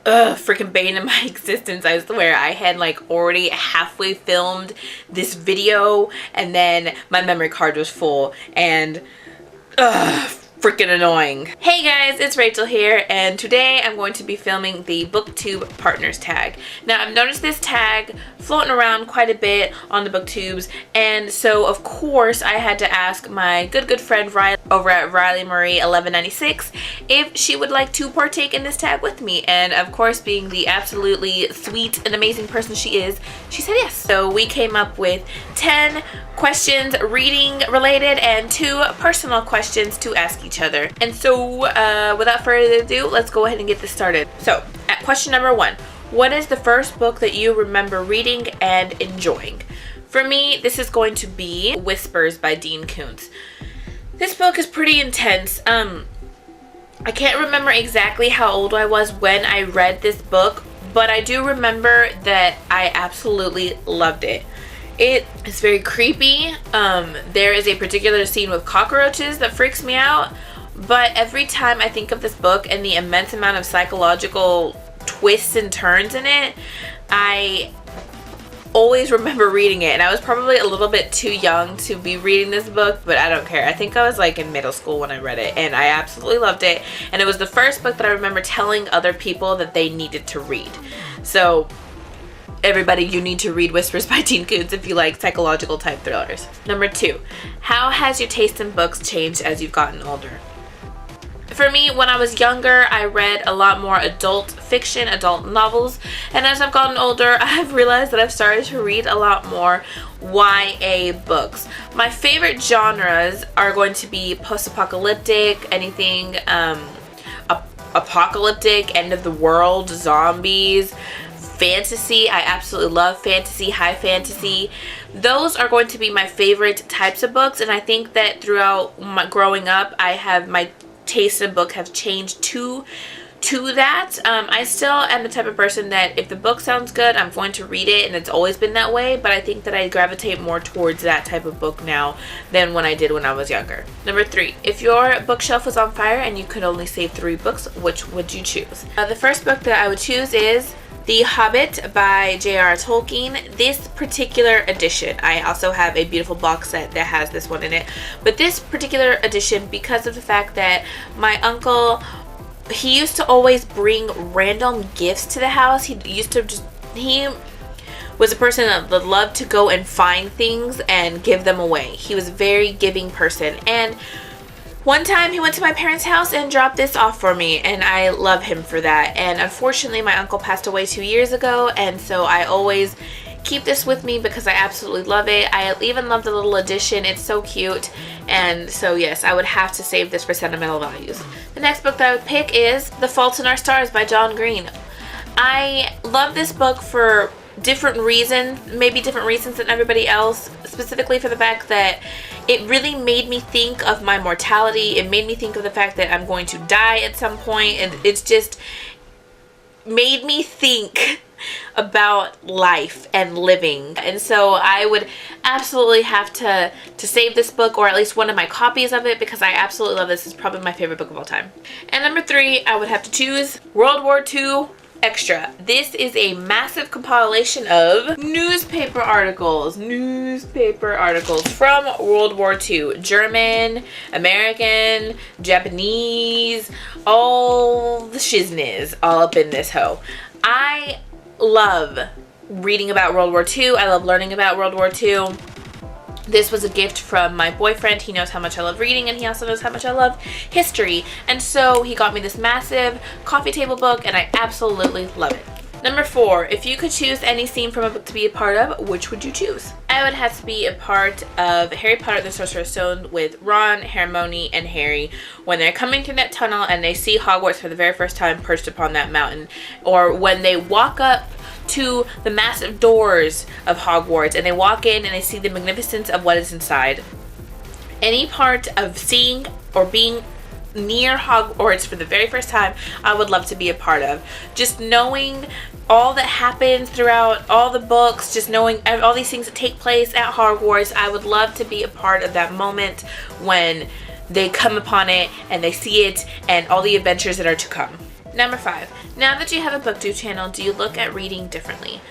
freaking bane of my existence. I swear, I had like already halfway filmed this video and then my memory card was full, and freaking annoying. Hey guys, it's Rachel here, and today I'm going to be filming the BookTube partners tag. Now, I've noticed this tag floating around quite a bit on the BookTubes, and so of course I had to ask my good friend Riley over at Rileymarie1196 if she would like to partake in this tag with me, and of course, being the absolutely sweet and amazing person she is, she said yes. So we came up with 10 questions reading related and 2 personal questions to ask each other. And so without further ado, let's go ahead and get this started. So at question number 1, what is the first book that you remember reading and enjoying? For me, this is going to be Whispers by Dean Koontz. This book is pretty intense. I can't remember exactly how old I was when I read this book, but I do remember that I absolutely loved it. It is very creepy. There is a particular scene with cockroaches that freaks me out, but every time I think of this book and the immense amount of psychological twists and turns in it, I always remember reading it. And I was probably a little bit too young to be reading this book, but I don't care. I think I was like in middle school when I read it, and I absolutely loved it. And it was the first book that I remember telling other people that they needed to read. So everybody, you need to read Whispers by Dean Koontz if you like psychological type thrillers. Number 2, how has your taste in books changed as you've gotten older? For me, when I was younger, I read a lot more adult fiction, adult novels, and as I've gotten older, I've realized that I've started to read a lot more YA books. My favorite genres are going to be post-apocalyptic, anything apocalyptic, end of the world, zombies, fantasy. I absolutely love fantasy, high fantasy. Those are going to be my favorite types of books, and I think that throughout my growing up, my taste in book have changed to that. I still am the type of person that if the book sounds good, I'm going to read it, and it's always been that way, but I think that I gravitate more towards that type of book now than when I did when I was younger. Number 3, if your bookshelf was on fire and you could only save 3 books, which would you choose? The first book that I would choose is The Hobbit by J.R.R. Tolkien. This particular edition, I also have a beautiful box set that has this one in it, but this particular edition, because of the fact that my uncle, he used to always bring random gifts to the house. He was a person that loved to go and find things and give them away. He was a very giving person, and one time he went to my parents' house and dropped this off for me, and I love him for that. And unfortunately, my uncle passed away 2 years ago, and so I always keep this with me because I absolutely love it. I even love the little edition. It's so cute. And so yes, I would have to save this for sentimental values. The next book that I would pick is The Fault in Our Stars by John Green. I love this book for different reasons, maybe different reasons than everybody else, specifically for the fact that it really made me think of my mortality. It made me think of the fact that I'm going to die at some point, and it's just made me think about life and living. And so I would absolutely have to save this book, or at least one of my copies of it, because I absolutely love this. It's probably my favorite book of all time. And number 3, I would have to choose World War II Extra. This is a massive compilation of newspaper articles from World War II. German, American, Japanese, all the shizness all up in this hoe. I love reading about World War II. I love learning about World War II. This was a gift from my boyfriend. He knows how much I love reading, and he also knows how much I love history. And so he got me this massive coffee table book, and I absolutely love it. Number 4, if you could choose any scene from a book to be a part of, which would you choose? I would have to be a part of Harry Potter and the Sorcerer's Stone with Ron, Hermione, and Harry when they're coming through that tunnel and they see Hogwarts for the very first time perched upon that mountain, or when they walk up to the massive doors of Hogwarts and they walk in and they see the magnificence of what is inside. Any part of seeing or being near Hogwarts for the very first time, I would love to be a part of. Just knowing all that happens throughout all the books, just knowing all these things that take place at Hogwarts, I would love to be a part of that moment when they come upon it and they see it and all the adventures that are to come. Number 5. Now that you have a BookTube channel, do you look at reading differently?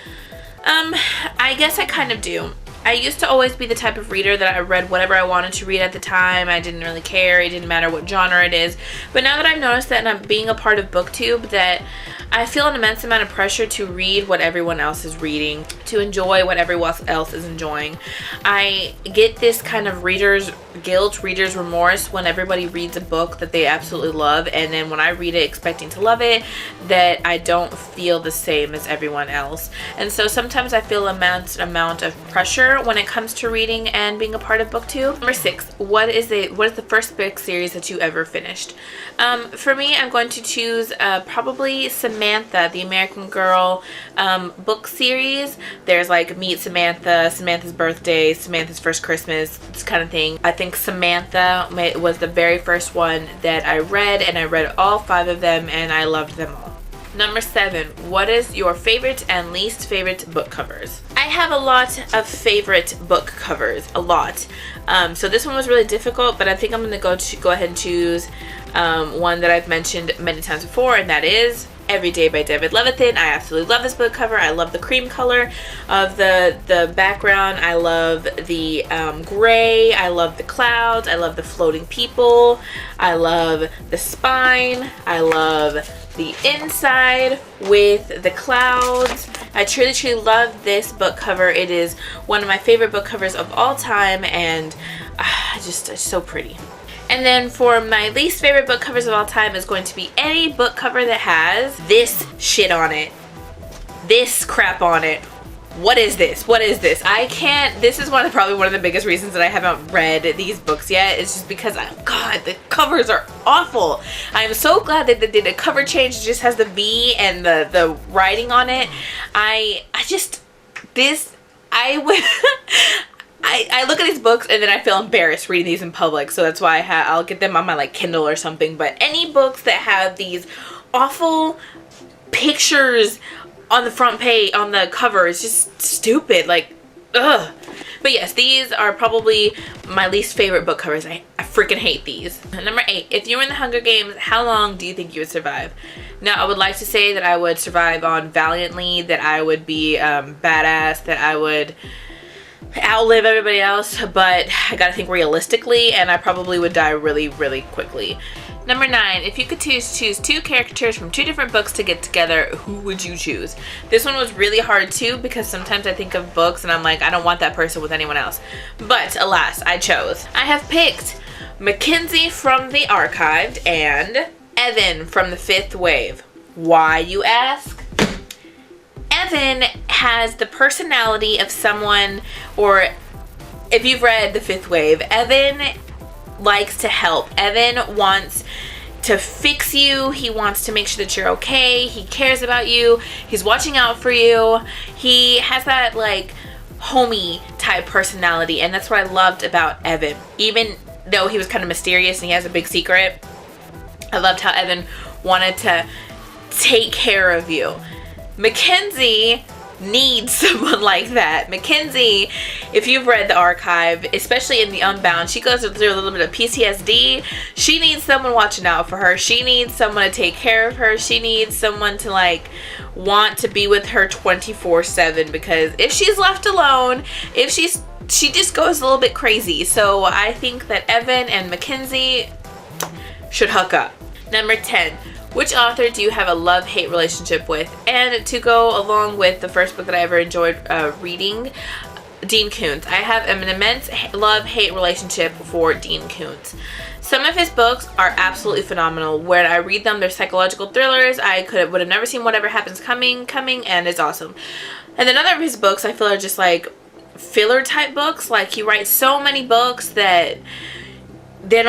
I guess I kind of do. I used to always be the type of reader that I read whatever I wanted to read at the time. I didn't really care. It didn't matter what genre it is. But now that I've noticed that, and I'm being a part of BookTube, that I feel an immense amount of pressure to read what everyone else is reading, to enjoy what everyone else is enjoying. I get this kind of reader's guilt, reader's remorse when everybody reads a book that they absolutely love, and then when I read it expecting to love it, that I don't feel the same as everyone else. And so sometimes I feel an immense amount of pressure when it comes to reading and being a part of BookTube. Number 6, what is the first book series that you ever finished? For me, I'm going to choose probably Samantha, the American Girl book series. There's like Meet Samantha, Samantha's Birthday, Samantha's First Christmas, this kind of thing. I think Samantha was the very first one that I read, and I read all 5 of them, and I loved them all. Number 7, what is your favorite and least favorite book covers? I have a lot of favorite book covers, a lot. So this one was really difficult, but I think I'm going to go ahead and choose one that I've mentioned many times before, and that is Every Day by David Levithan. I absolutely love this book cover. I love the cream color of the background. I love the gray. I love the clouds. I love the floating people. I love the spine. I love the inside with the clouds. I truly love this book cover. It is one of my favorite book covers of all time, and just it's so pretty. And then for my least favorite book covers of all time is going to be any book cover that has this shit on it, this crap on it. What is this? What is this? I can't. This is probably one of the biggest reasons that I haven't read these books yet. It's just because God, the covers are awful. I am so glad that they did a cover change. It just has the V and the writing on it. I look at these books and then I feel embarrassed reading these in public, so that's why I'll get them on my like Kindle or something. But any books that have these awful pictures on the front page, on the cover, is just stupid. Like, ugh. But yes, these are probably my least favorite book covers. I freaking hate these. Number 8, if you were in the Hunger Games, how long do you think you would survive? Now, I would like to say that I would survive on valiantly, that I would be badass, that I would outlive everybody else, but I gotta think realistically, and I probably would die really quickly. Number 9, if you could choose 2 characters from 2 different books to get together, who would you choose? This one was really hard too, because sometimes I think of books and I'm like, I don't want that person with anyone else. But alas, I chose. I have picked Mackenzie from The Archived and Evan from The Fifth Wave. Why, you ask? Evan has the personality of someone, or if you've read The Fifth Wave, Evan likes to help. Evan wants to fix you. He wants to make sure that you're okay. He cares about you. He's watching out for you. He has that like homey type personality, and that's what I loved about Evan. Even though he was kind of mysterious and he has a big secret, I loved how Evan wanted to take care of you. Mackenzie needs someone like that. Mackenzie, if you've read The Archive, especially in The Unbound, she goes through a little bit of PTSD. She needs someone watching out for her. She needs someone to take care of her. She needs someone to like want to be with her 24/7, because if she's left alone, she just goes a little bit crazy. So I think that Evan and Mackenzie should hook up. Number 10. Which author do you have a love-hate relationship with? And to go along with the first book that I ever enjoyed reading, Dean Koontz. I have an immense love-hate relationship for Dean Koontz. Some of his books are absolutely phenomenal. When I read them, they're psychological thrillers. I would have never seen Whatever Happens coming, and it's awesome. And then other of his books I feel are just like filler type books. Like, he writes so many books that they're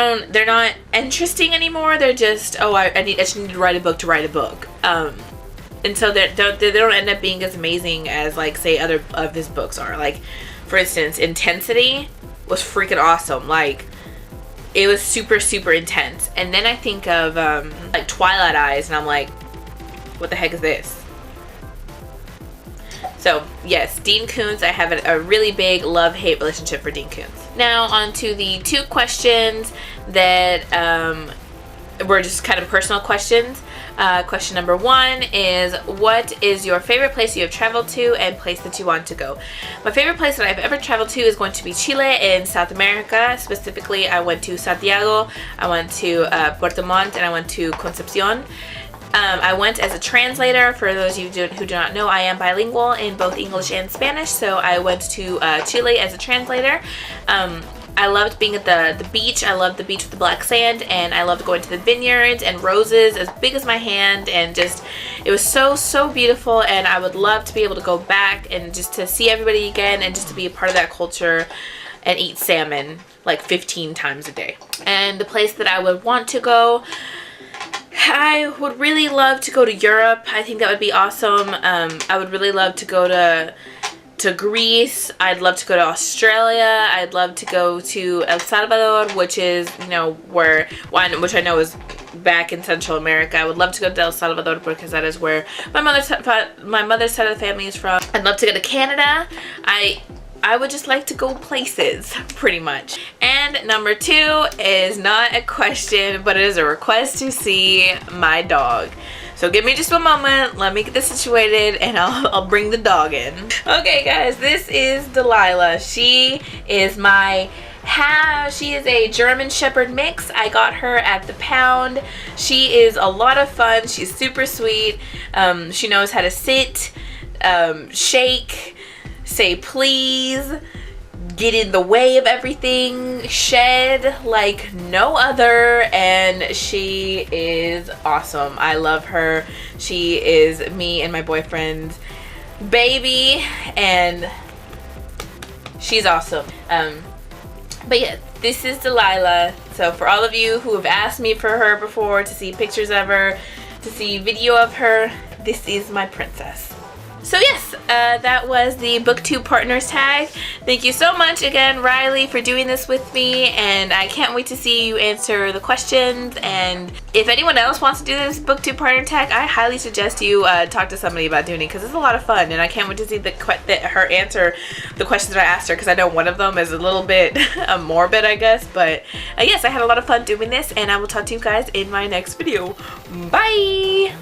not interesting anymore. They're just, oh, I just need to write a book to write a book. And so they don't end up being as amazing as, like, say, other of his books are. Like, for instance, Intensity was freaking awesome. Like, it was super intense. And then I think of like Twilight Eyes, and I'm like, what the heck is this? So yes, Dean Koontz. I have a really big love-hate relationship for Dean Koontz. Now on to the 2 questions that were just kind of personal questions. Question number 1 is, what is your favorite place you have traveled to and place that you want to go? My favorite place that I've ever traveled to is going to be Chile in South America. Specifically, I went to Santiago, I went to Puerto Montt, and I went to Concepcion. I went as a translator. For those of you who do not know, I am bilingual in both English and Spanish, so I went to Chile as a translator. I loved being at the beach. I loved the beach with the black sand, and I loved going to the vineyards and roses as big as my hand, and just, it was so beautiful, and I would love to be able to go back and just to see everybody again and just to be a part of that culture and eat salmon like 15 times a day. And the place that I would want to go, I would really love to go to Europe. I think that would be awesome. I would really love to go to Greece. I'd love to go to Australia. I'd love to go to El Salvador, which is, you know, which I know is back in Central America. I would love to go to El Salvador because that is where my mother's side of the family is from. I'd love to go to Canada. I would just like to go places, pretty much. And number 2 is not a question, but it is a request to see my dog. So give me just a moment, let me get this situated, and I'll bring the dog in. Okay guys, this is Delilah. She is she is a German Shepherd mix. I got her at the pound. She is a lot of fun. She's super sweet. She knows how to sit, shake, say please, get in the way of everything, shed like no other, and she is awesome. I love her. She is me and my boyfriend's baby, and she's awesome. But yeah, this is Delilah. So for all of you who have asked me for her before, to see pictures of her, to see video of her, this is my princess. So yes, that was the BookTube Partners tag. Thank you so much again, Riley, for doing this with me, and I can't wait to see you answer the questions. And if anyone else wants to do this BookTube Partner tag, I highly suggest you talk to somebody about doing it, because it's a lot of fun, and I can't wait to see her answer the questions that I asked her, because I know one of them is a little bit morbid, I guess. But yes, I had a lot of fun doing this, and I will talk to you guys in my next video. Bye!